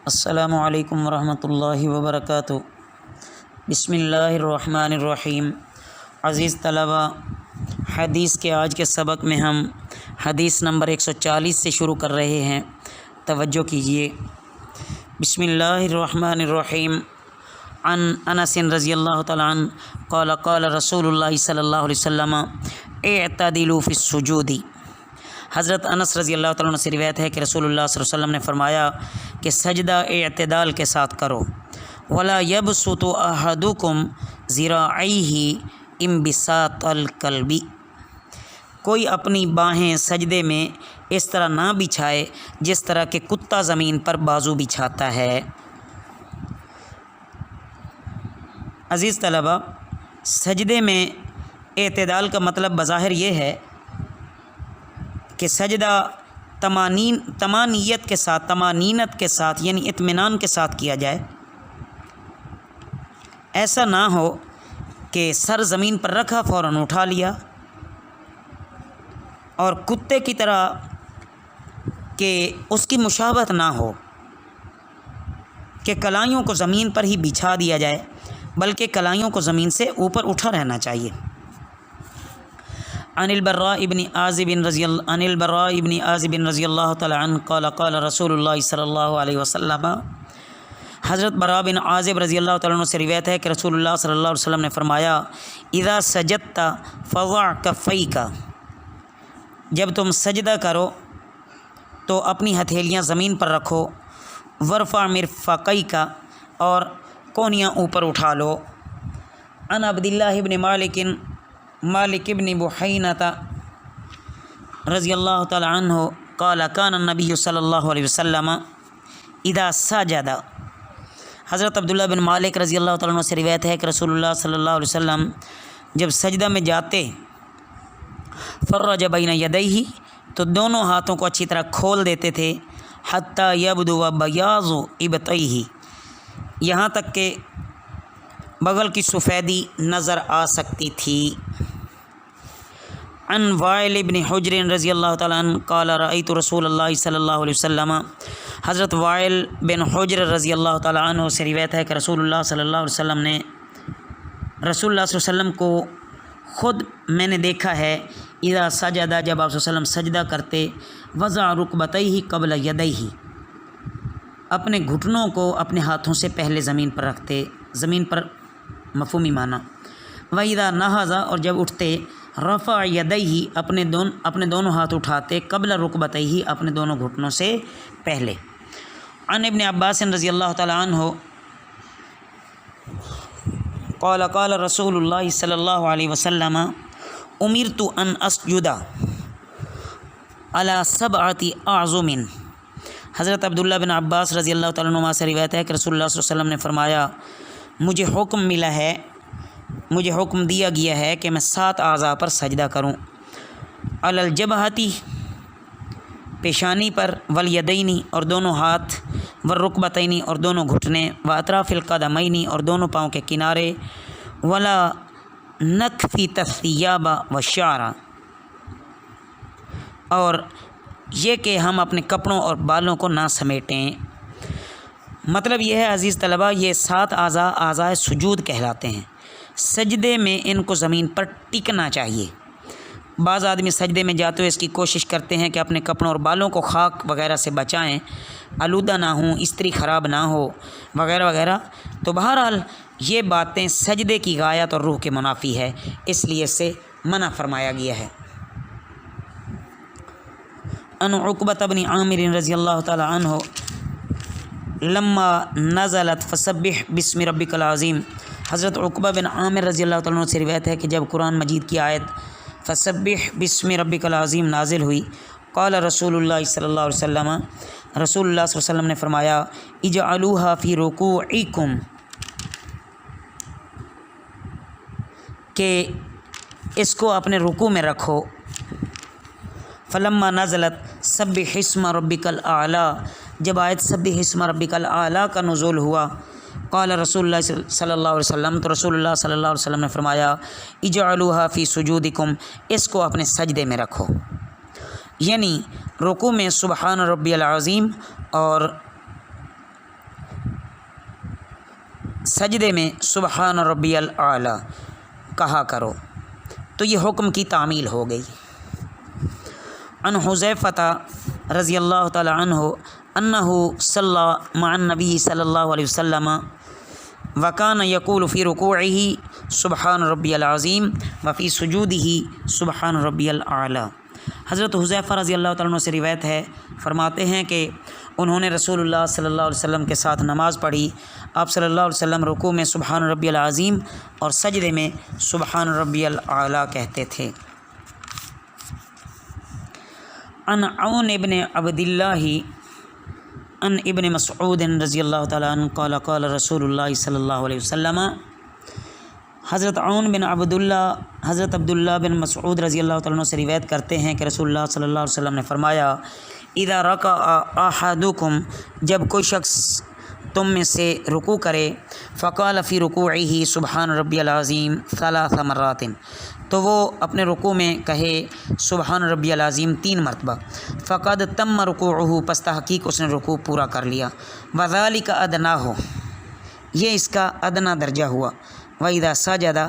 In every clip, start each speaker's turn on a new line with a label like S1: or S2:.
S1: السلام علیکم ورحمۃ اللہ وبرکاتہ۔ بسم اللہ الرحمن الرحیم۔ عزیز طلبہ، حدیث کے آج کے سبق میں ہم حدیث نمبر 140 سے شروع کر رہے ہیں، توجہ کیجیے۔ بسم اللہ الرحمن الرحیم۔ عن انس رضی اللہ تعالی عنہ قال قال رسول اللہ صلی اللہ علیہ وسلم اعتدلوا فی السجود۔ حضرت انس رضی اللہ تعالیٰ عنہ سے روایت ہے کہ رسول اللہ صلی اللہ علیہ وسلم نے فرمایا کہ سجدہ اعتدال کے ساتھ کرو۔ ولا یبسط احدکم ذراعیہ انبساط الکلب۔ کوئی اپنی باہیں سجدے میں اس طرح نہ بچھائے جس طرح کہ کتا زمین پر بازو بچھاتا ہے۔ عزیز طلبہ، سجدے میں اعتدال کا مطلب بظاہر یہ ہے کہ سجدہ طمانینت کے ساتھ یعنی اطمینان کے ساتھ کیا جائے۔ ایسا نہ ہو کہ سر زمین پر رکھا فوراً اٹھا لیا، اور کتے کی طرح کہ اس کی مشابہت نہ ہو کہ کلائیوں کو زمین پر ہی بچھا دیا جائے، بلکہ کلائیوں کو زمین سے اوپر اٹھا رہنا چاہیے۔ عن البراء ابن عازب رضی اللہ تعالی عنہ قال قال رسول اللہ صلی اللہ علیہ وسلم۔ حضرت براء بن عازب رضی اللہ تعالیٰ عنہ سے روایت ہے کہ رسول اللہ صلی اللہ علیہ وسلم نے فرمایا، اذا سجدت فضع کفیک۔ جب تم سجدہ کرو تو اپنی ہتھیلیاں زمین پر رکھو، ورفع مرفقیک، اور کونیاں اوپر اٹھا لو۔ عن عبداللہ ابن مالک ابن بحینۃ رضی اللہ تعالی عنہ قال کان النبی صلی اللہ علیہ وسلم اذا سجد۔ حضرت عبداللہ بن مالک رضی اللہ تعالیٰ عنہ سے روایت ہے کہ رسول اللہ صلی اللہ علیہ وسلم جب سجدہ میں جاتے، فرج بین یدیہ، تو دونوں ہاتھوں کو اچھی طرح کھول دیتے تھے، حتی یبدو بیاض ابطیہ، یہاں تک کہ بغل کی سفیدی نظر آ سکتی تھی۔ عن وائل ابن حجر رضی اللہ تعالیٰ عنہ قال رأیت رسول اللہ صلی اللہ علیہ وسلم۔ حضرت وائل بن حجر رضی اللہ تعالیٰ عنہ سے روایت ہے کہ رسول اللہ صلی اللہ علیہ وسلم نے رسول اللہ صلی اللہ علیہ وسلم کو خود میں نے دیکھا ہے، اذا سجدہ، جب آپ صلی اللہ علیہ وسلم سجدہ کرتے، وضع رکبتیہ قبل یدیہ، اپنے گھٹنوں کو اپنے ہاتھوں سے پہلے زمین پر رکھتے، زمین پر مفہومی معنی۔ وَإِذَا نَهَضَ، اور جب اٹھتے، رفع یدیہ، اپنے دونوں ہاتھ اٹھاتے، قبل رکبتیہ، اپنے دونوں گھٹنوں سے پہلے۔ عن ابن عباس رضی اللہ تعالی عنہ قال قال رسول اللہ صلی اللہ علیہ وسلم امرت ان اسجد علی سبعۃ اعظم۔ حضرت عبداللہ بن عباس رضی اللہ تعالیٰ عنہ سے روایت ہے کہ رسول اللہ صلی اللہ علیہ وسلم نے فرمایا، مجھے حکم دیا گیا ہے کہ میں 7 اعضاء پر سجدہ کروں، علی الجبہۃ، پیشانی پر، والیدین، اور دونوں ہاتھ، والرکبتین، اور دونوں گھٹنے، واطراف القدمین، اور دونوں پاؤں کے کنارے، ولا نکفت الثیاب والشعر، اور یہ کہ ہم اپنے کپڑوں اور بالوں کو نہ سمیٹیں۔ مطلب یہ ہے عزیز طلبہ، یہ 7 اعضاء سجود کہلاتے ہیں۔ سجدے میں ان کو زمین پر ٹکنا چاہیے۔ بعض آدمی سجدے میں جاتے ہوئے اس کی کوشش کرتے ہیں کہ اپنے کپڑوں اور بالوں کو خاک وغیرہ سے بچائیں، آلودہ نہ ہوں، استری خراب نہ ہو، وغیرہ وغیرہ۔ تو بہرحال یہ باتیں سجدے کی غایت اور روح کے منافی ہے، اس لیے اس سے منع فرمایا گیا ہے۔ ان عقبۃ بن عامر رضی اللہ تعالی عنہ لما نزلت فسبح بسم ربک العظیم۔ حضرت عقبہ بن عامر رضی اللہ تعالیٰ عنہ سے روایت ہے کہ جب قرآن مجید کی آیت فسبح بسم ربک العظیم نازل ہوئی، قال رسول اللہ صلی اللہ علیہ وسلم، رسول اللہ صلی اللہ علیہ وسلم نے فرمایا، اجعلوها فی رکوعکم، کہ اس کو اپنے رکوع میں رکھو۔ فلما نزلت سبح اسم ربک الاعلی، جب آیت سبح اسم ربک الاعلی کا نزول ہوا، قال رسول اللہ صلی اللہ علیہ وسلم، تو رسول اللہ صلی اللہ علیہ وسلم نے فرمایا، اجعلوها فی سجودکم، اس کو اپنے سجدے میں رکھو۔ یعنی رکوع میں سبحان ربی العظیم اور सजदे में सुबहान रब्बियल आला कहा करो। तो ये हुक्म की तामील हो गई। अन हुज़ैफ़ता रज़ियल्लाहु तआला अन्हु अन्नहु सल्ला मअन नबी सल्लल्लाहु अलैहि वसल्लम व कान यक़ूलु फ़ी रुकूइही सुबहान रब्बियल अज़ीम व फ़ी सुजूदिही सुबहान रब्बियल आला। हज़रत हुज़ैफ़ा रज़ियल्लाहु तआला अन्हु से रिवायत है, फरमाते हैं कि उन्होंने रसूलुल्लाह सल्लल्लाहु अलैहि वसल्लम के साथ नमाज़ पढ़ी। आप सल्लल्लाहु अलैहि वसल्लम रुकू में सुबहान रब्बियल अज़ीम और सजदे में सुबहान रब्बियल आला कहते थे। अन औन इब्न अब्दिल्लाह अन इब्न मसऊद रज़ियल्लाहु तआला अन्हु क़ाल क़ाल रसूलुल्लाह सल्लल्लाहु अलैहि वसल्लम। हज़रत औन बिन हज़रत अब्दुल्लाह बिन मसऊद रज़ियल्लाहु तआला अन्हु से रिवायत करते हैं कि रसूलुल्लाह सल्लल्लाहु अलैहि वसल्लम ने फरमाया, इज़ा रका अहदुकुम, जब कोई शख्स तुम में से रुकू करे, फ़क़ाल फ़ी रुकूइही सुबहान रब्बियल अज़ीम सलास मर्रातिन, तो वो अपने रुकू में कहे सुबहान रब्बियल अज़ीम 3 मरतबा। फ़क़द तम्म रुकूउहु, पस तहक़ीक़ उसने रुकू पूरा कर लिया। वज़ालिका अदनाहु, ये इसका अदना दर्जा हुआ। व इज़ा सजदा,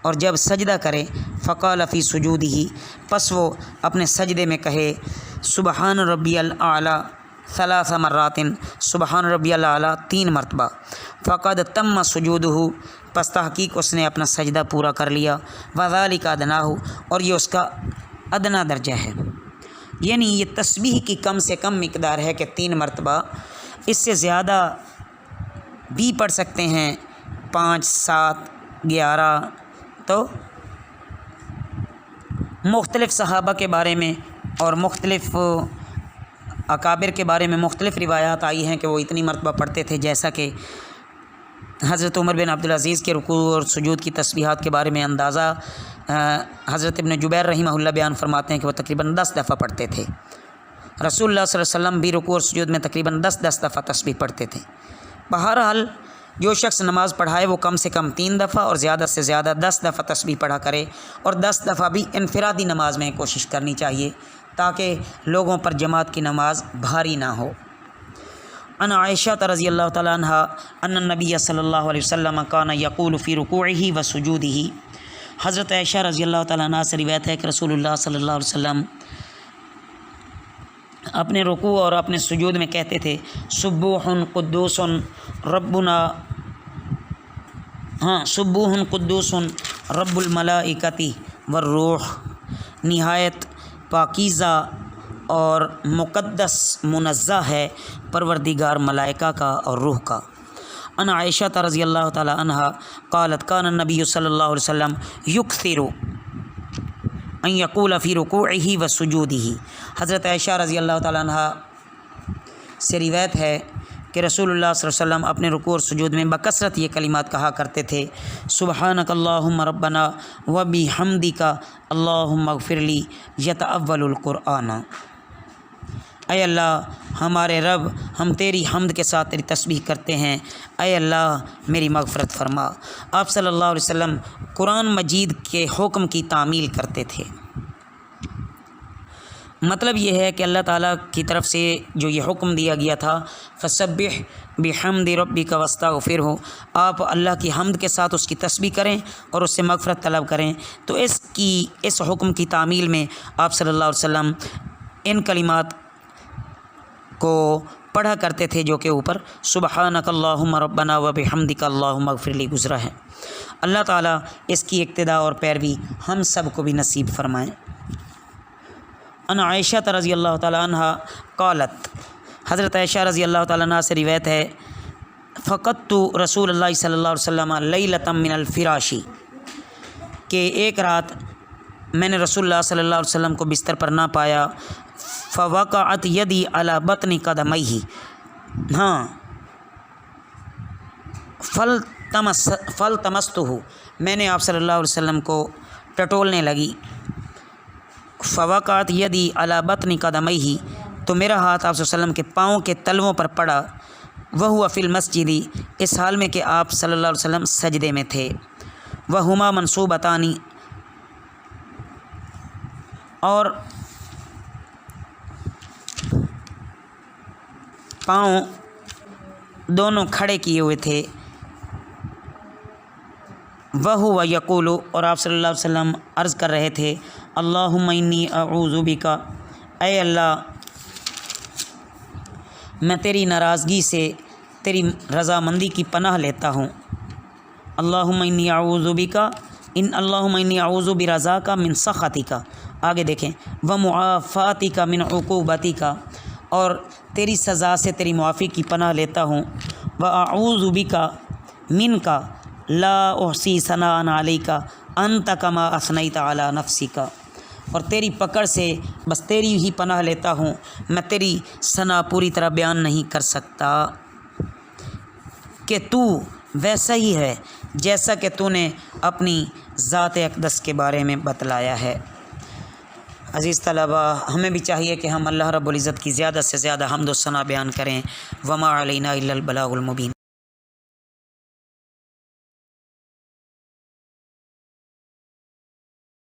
S1: और जब सजदा करे, फ़क़ाल फ़ी सुजूदिही, पस वो अपने सजदे में कहे सुबहान रब्बियल आला सलास मर्रातिन, सुबहान रब्बियल आला 3 मरतबा। फ़क़द तम्म सुजूदुहु, पस तहक़ीक़ उसने अपना सजदा पूरा कर लिया। वज़ालिका अदनाहु, और ये उसका अदना दर्जा है। यानी ये तस्बीह की कम से कम मिक़दार है कि 3 मरतबा। इससे ज़्यादा भी पढ़ सकते हैं, 5, 7, 11। तो मुख्तलिफ़ सहाबा के बारे में और मुख्तलिफ़ अकाबिर के बारे में मुख्तलिफ़ रिवायात आई हैं कि वो इतनी मरतबा पढ़ते थे। जैसा कि हज़रत उमर बिन अब्दुल अज़ीज़ के रुकू और सुजूद की तस्बीहात के बारे में अंदाज़ा हज़रत इब्न जुबैर रहिमहुल्लाह बयान फरमाते हैं कि वो तकरीबन 10 दफ़ा पढ़ते थे। रसूलुल्लाह सल्लल्लाहु अलैहि वसल्लम भी रुकू और सुजूद में तकरीबन 10 दफ़ा तस्बीह पढ़ते थे। बहरहाल जो शख्स नमाज़ पढ़ाए वो कम से कम 3 दफ़ा और ज़्यादा से ज़्यादा 10 दफ़ा तस्बीह पढ़ा करे, और 10 दफ़ा भी इनफरादी नमाज में कोशिश करनी चाहिए ताकि लोगों पर जमात की नमाज भारी ना हो। अन आयशा रज़ियल्लाहु तआला अन्हा अन्न नबी सल्लल्लाहु अलैहि वसल्लम कान यक़ूलु फ़ी रुकूइही व सुजूदिही। हज़रत आयशा रज़ियल्लाहु तआला अन्हा से रिवायत है कि रसूलुल्लाह सल्लल्लाहु अलैहि वसल्लम अपने रुकू और अपने सुजूद में कहते थे सुब्बूहुन कुद्दूसुन रब्बुना, सुब्बूहुन कुद्दूसुन रब्बुल मलाइकति वर्रूह, निहायत पाकीज़ा और मुक़द्दस मुनज़्ज़ह है परवरदिगार मलाइका का और रूह का। अन आयशा रज़ियल्लाहु तआला अन्हा क़ालत कान नबी सल्लल्लाहु अलैहि वसल्लम युक्सिरु अन यक़ूल फ़ी रुकूइही व सुजूदिही। हज़रत आयशा रज़ियल्लाहु तआला अन्हा से रिवायत है कि रसूलुल्लाह सल्लल्लाहु अलैहि वसल्लम अपने रुकू और सुजूद में बकसरत ये कलिमात कहा करते थे, सुबहानक अल्लाहुम्मा रब्बना व बिहम्दिका अल्लाहुम्मा अग़फ़िरली यतअव्वलुल क़ुरआन। ऐ अल्लाह हमारे रब, हम तेरी हम्द के साथ तेरी तस्बीह करते हैं, ऐ अल्लाह मेरी मग़फ़रत फ़रमा। आप सल्लल्लाहु अलैहि वसल्लम कुरान मजीद के हुक्म की तामील करते थे। मतलब ये है कि अल्लाह ताला की तरफ से जो ये हुक्म दिया गया था, फ़सब्बिह बिहम्दि रब्बिका वस्तग़फ़िरहु, आप अल्लाह की हम्द के साथ उसकी तस्बीह करें और उससे मग़फ़रत तलब करें। तो इस हुक्म की तामील में आप सल्लल्लाहु अलैहि वसल्लम इन कलिमात को पढ़ा करते थे, जो कि ऊपर सुबहानक अल्लाहुम्मा रब्बना व बिहम्दिका अल्लाहुम्मा अग़फ़िरली गुज़रा है। अल्लाह ताला इसकी इक्तिदा और पैरवी हम सब को भी नसीब फ़रमाएँ। अन आयशा रज़ियल्लाहु तआला अन्हा क़ालत, हज़रत आयशा रज़ियल्लाहु तआला अन्हा से रिवायत है, फ़क़दतु रसूलुल्लाह सल्लल्लाहु अलैहि वसल्लम लैलतम मिनल फ़िराशी, कि एक रात मैंने रसूलुल्लाह सल्लल्लाहु अलैहि वसल्लम को बिस्तर पर ना पाया। फ़वक़अत यदी अला बत्नि क़दमैहि, फ़ल्तमस्तुहु, मैंने आप सल्लल्लाहु अलैहि वसल्लम को टटोलने लगी। फ़वक़अत यदी अला बत्नि क़दमैहि, तो मेरा हाथ आप सल्लल्लाहु अलैहि वसल्लम के पाँव के तलवों पर पड़ा। वहुवा फ़िल मस्जिदी, इस हाल में कि आप सल्लल्लाहु अलैहि वसल्लम सजदे में थे। वहुमा मनसूबतानी, और पाँव दोनों खड़े किए हुए थे। وہو یقول، اور آپ صلی اللہ علیہ وسلم عرض کر رہے تھے اللہم انی اعوذ بک، اے اللہ میں تیری ناراضگی سے تیری رضامندی کی پناہ لیتا ہوں. اللہم انی اعوذ بک اللہم انی اعوذ برضاک من سخطک، آگے دیکھیں ومعافاتک من عقوبتک، اور تیری سزا سے تیری معافی کی پناہ لیتا ہوں. واعوذ بک منک لا احصی ثناء علیک انت کما اثنیت علی نفسک، اور تیری پکڑ سے بس تیری ہی پناہ لیتا ہوں، میں تیری ثنا پوری طرح بیان نہیں کر سکتا کہ تو ویسا ہی ہے جیسا کہ تو نے اپنی ذات اقدس کے بارے میں بتلایا ہے. عزیز طلبہ، ہمیں بھی چاہیے کہ ہم اللہ رب العزت کی زیادہ سے زیادہ حمد و ثنا بیان کریں. وما علینا الا البلاغ المبین.